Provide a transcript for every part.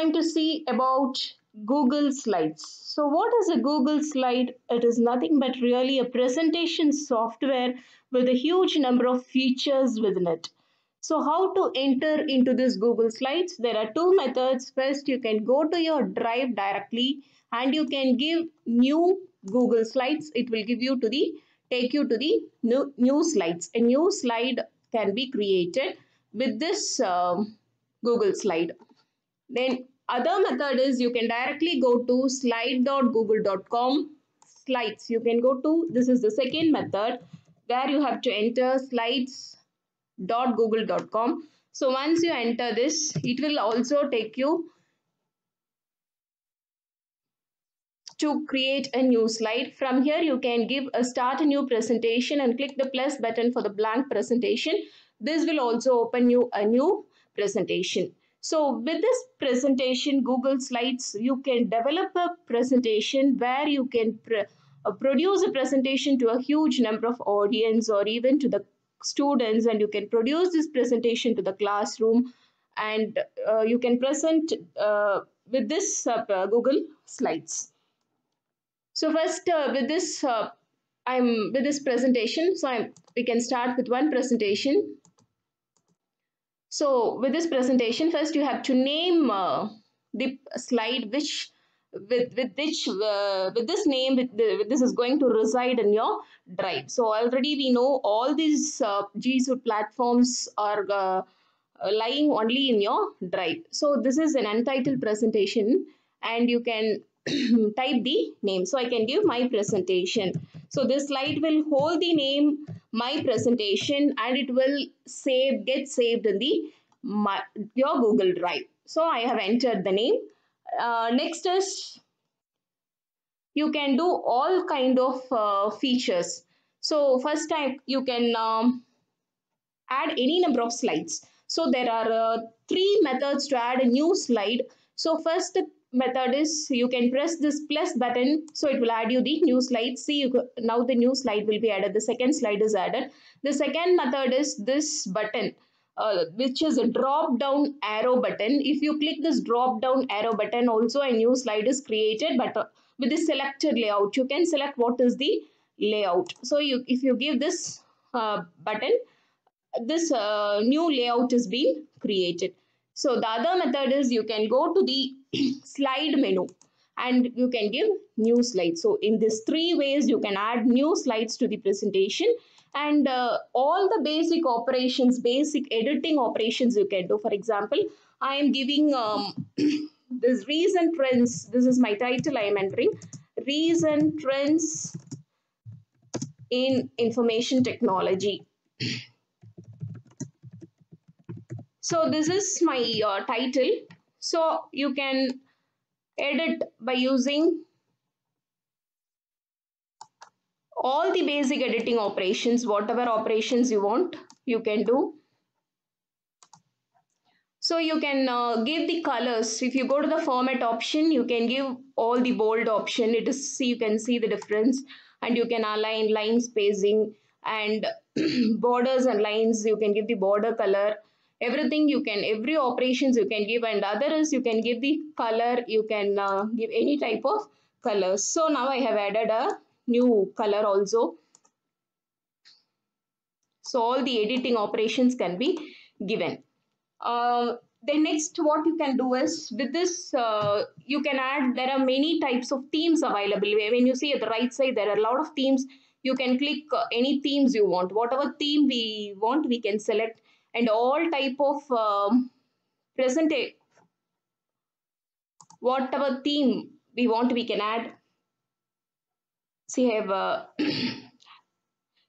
going to see about Google Slides. So what is a Google Slide? It is nothing but really a presentation software with a huge number of features within it. So how to enter into this Google Slides? There are two methods. First, you can go to your Drive directly and you can give new Google Slides. It will give you to the take you to the new slides. A new slide can be created with this Google Slide. Then other method is you can directly go to slide.google.com slides. You can go to, this is the second method where you have to enter slides.google.com. So once you enter this, it will also take you to create a new slide. From here, you can give a start a new presentation and click the plus button for the blank presentation. This will also open you a new presentation. So with this presentation, Google Slides, you can develop a presentation where you can produce a presentation to a huge number of audience or even to the students, and you can produce this presentation to the classroom, and you can present with this Google Slides. So first I'm with this presentation. So we can start with one presentation. So with this presentation, first you have to name the slide which with this name this is going to reside in your Drive. So already we know all these G Suite platforms are lying only in your Drive. So this is an untitled presentation, and you can type the name. So I can give my presentation. So this slide will hold the name my presentation, and it will get saved in the your Google Drive. So I have entered the name. Next is you can do all kind of features. So first time you can add any number of slides. So there are three methods to add a new slide. So first method is you can press this plus button, so it will add you the new slide. See, now the new slide will be added. The second slide is added. The second method is this button, which is a drop down arrow button. If you click this drop down arrow button, also a new slide is created, but with the selected layout. You can select what is the layout. So if you give this button, this new layout is being created. So the other method is you can go to the slide menu and you can give new slides. So in these three ways you can add new slides to the presentation, and all the basic operations, basic editing operations you can do. For example, I am giving this recent trends. This is my title I am entering. Recent trends in information technology. So this is my title. So you can edit by using all the basic editing operations. Whatever operations you want, you can do. So you can give the colors. If you go to the format option, you can give all the bold option. It is, see, you can see the difference, and you can align line spacing and borders and lines. You can give the border color. Everything you can, every operations you can give, and other is you can give the color. You can give any type of colors. So now I have added a new color also. So all the editing operations can be given. Then next what you can do is with this you can add, there are many types of themes available. When you see at the right side, there are a lot of themes. You can click any themes you want. Whatever theme we want, we can select, and all type of whatever theme we want, we can add. See, I have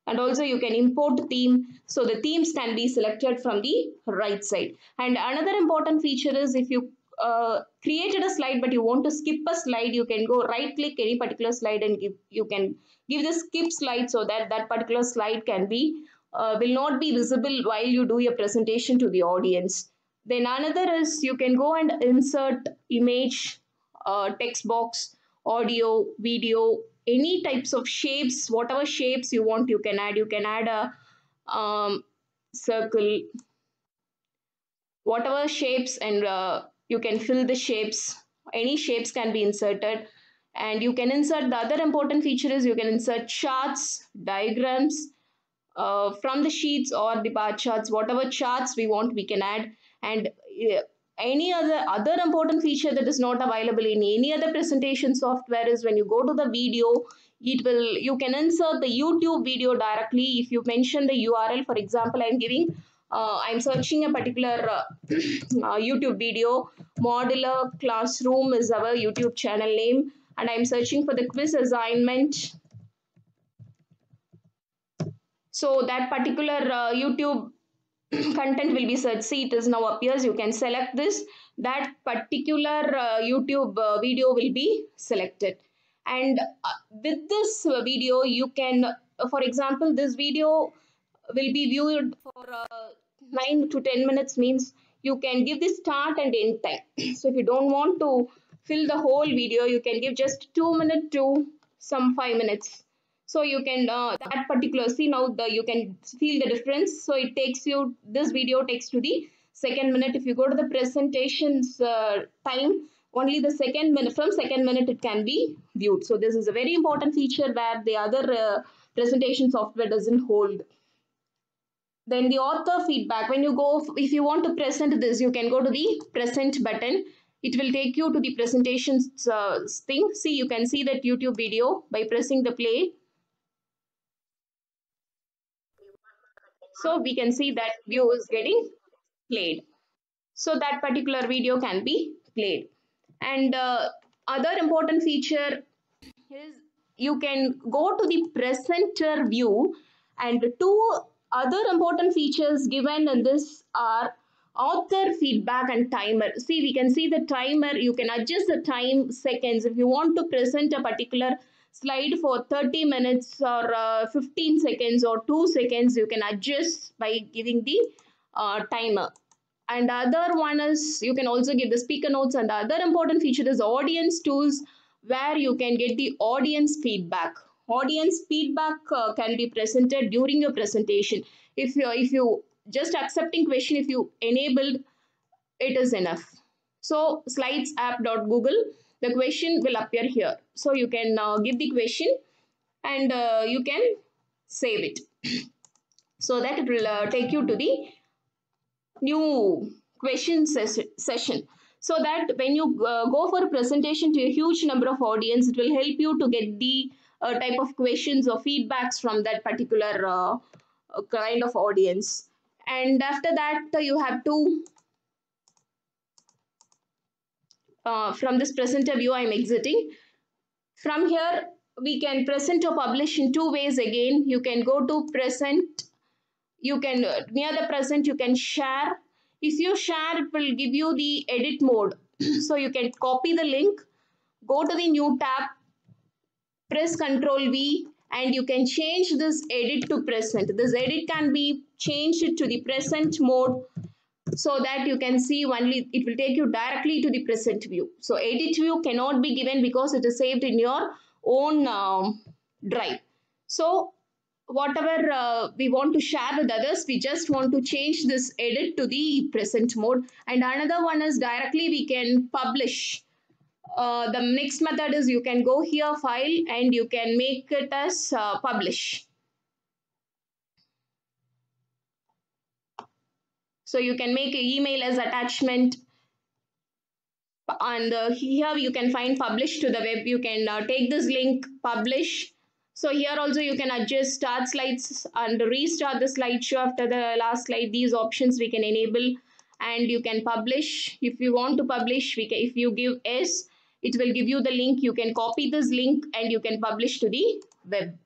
and also you can import theme. So the themes can be selected from the right side. And another important feature is if you created a slide but you want to skip a slide, you can go right click any particular slide and you can give the skip slide, so that that particular slide can be will not be visible while you do your presentation to the audience. Then another is you can go and insert image, text box, audio, video, any types of shapes. Whatever shapes you want, you can add. You can add a circle, whatever shapes and You can fill the shapes. Any shapes can be inserted. And you can insert, the other important feature is you can insert charts, diagrams from the sheets or the bar charts. Whatever charts we want, we can add. And any other important feature that is not available in any other presentation software is when you go to the video, you can insert the YouTube video directly. If you mention the URL, for example, I'm searching a particular YouTube video. Modular Classroom is our YouTube channel name, and I'm searching for the quiz assignment. So that particular YouTube content will be searched. See, it is now appears. You can select this. That particular YouTube video will be selected. And with this video, you can, for example, this video will be viewed for 9 to 10 minutes, means you can give the start and end time. So if you don't want to fill the whole video, you can give just 2 minutes to some 5 minutes. So you can, that particular, see now you can feel the difference. So it takes you, this video takes to the second minute. If you go to the presentations time, only the second minute, from second minute it can be viewed. So this is a very important feature where the other presentation software doesn't hold. Then the author feedback, when you go, if you want to present this, you can go to the present button. It will take you to the presentations thing. See, you can see that YouTube video by pressing the play. So we can see that view is getting played. So that particular video can be played. And other important feature is you can go to the presenter view, and two other important features given in this are author feedback and timer. See, we can see the timer. You can adjust the time seconds. If you want to present a particular slide for 30 minutes or 15 seconds or 2 seconds, you can adjust by giving the timer. And the other one is you can also give the speaker notes. And the other important feature is audience tools, where you can get the audience feedback. Audience feedback can be presented during your presentation. If you just accepting question, if you enabled, it is enough. So slides app.google, the question will appear here. So you can give the question and you can save it. So that it will take you to the new question session. So that when you go for a presentation to a huge number of audience, it will help you to get the type of questions or feedbacks from that particular kind of audience. And after that, you have to, from this presenter view, I'm exiting. From here, we can present or publish in two ways again. You can go to present. You can, near the present, you can share. If you share, it will give you the edit mode. So you can copy the link, go to the new tab, press Ctrl V, and you can change this edit to present. This edit can be changed to the present mode, so that you can see only, it will take you directly to the present view. So edit view cannot be given because it is saved in your own drive. So whatever we want to share with others, we just want to change this edit to the present mode. And another one is directly we can publish. The next method is you can go here, file, and you can make it as publish. So you can make an email as attachment. And here you can find publish to the web. You can take this link, publish. So here also you can adjust start slides and restart the slideshow after the last slide. These options we can enable, and you can publish. If you want to publish, if you give yes, it will give you the link. You can copy this link and you can publish to the web.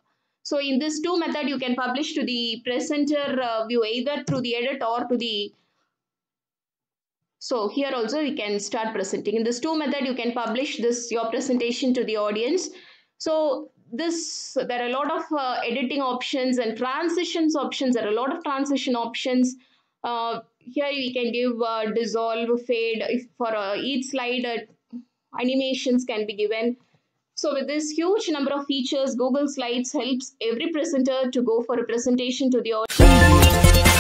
So in this two method, you can publish to the presenter view either through the edit or to the. So here also we can start presenting. In this two method, you can publish this your presentation to the audience. So there are a lot of editing options and transitions options. There are a lot of transition options. Here we can give dissolve, fade. If for each slide, animations can be given. So with this huge number of features, Google Slides helps every presenter to go for a presentation to the audience.